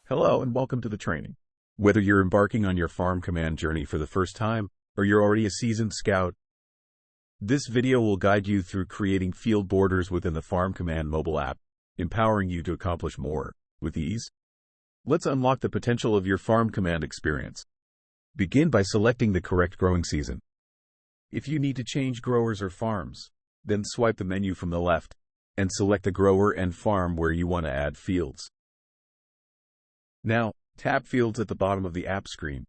Hello and welcome to the training. Whether you're embarking on your FarmCommand journey for the first time, or you're already a seasoned scout, this video will guide you through creating field borders within the FarmCommand mobile app, empowering you to accomplish more with ease. Let's unlock the potential of your FarmCommand experience. Begin by selecting the correct growing season. If you need to change growers or farms, then swipe the menu from the left and select the grower and farm where you want to add fields. Now, tap Fields at the bottom of the app screen.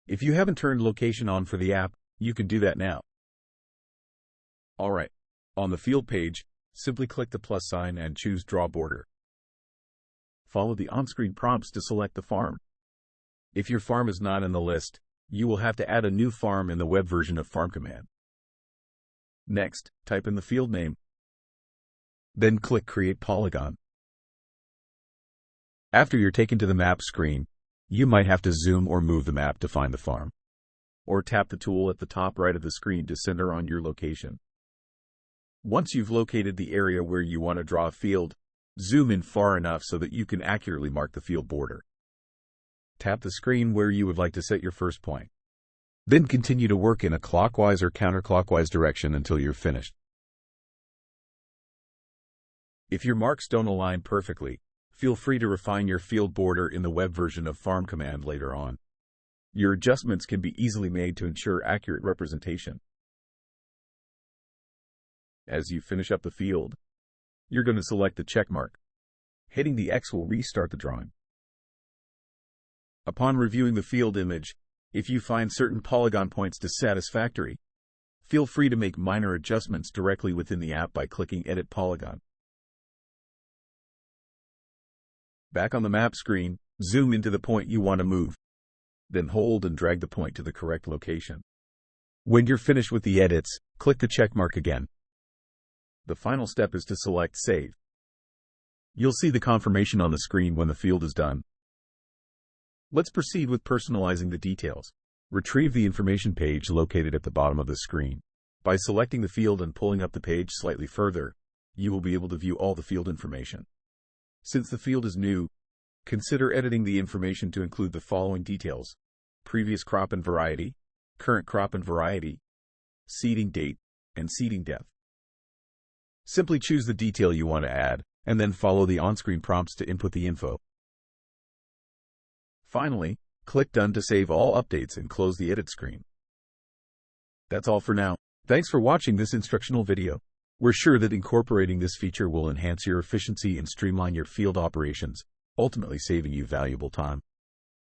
If you haven't turned location on for the app, you can do that now. Alright, on the field page, simply click the plus sign and choose Draw Border. Follow the on-screen prompts to select the farm. If your farm is not in the list, you will have to add a new farm in the web version of FarmCommand. Next, type in the field name. Then click Create Polygon. After you're taken to the map screen, you might have to zoom or move the map to find the farm. Or tap the tool at the top right of the screen to center on your location. Once you've located the area where you want to draw a field, zoom in far enough so that you can accurately mark the field border. Tap the screen where you would like to set your first point. Then continue to work in a clockwise or counterclockwise direction until you're finished. If your marks don't align perfectly, feel free to refine your field border in the web version of FarmCommand later on. Your adjustments can be easily made to ensure accurate representation. As you finish up the field, you're going to select the check mark. Hitting the X will restart the drawing. Upon reviewing the field image, if you find certain polygon points dissatisfactory, feel free to make minor adjustments directly within the app by clicking Edit Polygon. Back on the map screen, zoom into the point you want to move. Then hold and drag the point to the correct location. When you're finished with the edits, click the check mark again. The final step is to select Save. You'll see the confirmation on the screen when the field is done. Let's proceed with personalizing the details. Retrieve the information page located at the bottom of the screen. By selecting the field and pulling up the page slightly further, you will be able to view all the field information. Since the field is new, consider editing the information to include the following details: previous crop and variety, current crop and variety, seeding date, and seeding depth. Simply choose the detail you want to add, and then follow the on-screen prompts to input the info. Finally, click Done to save all updates and close the edit screen. That's all for now. Thanks for watching this instructional video. We're sure that incorporating this feature will enhance your efficiency and streamline your field operations, ultimately saving you valuable time.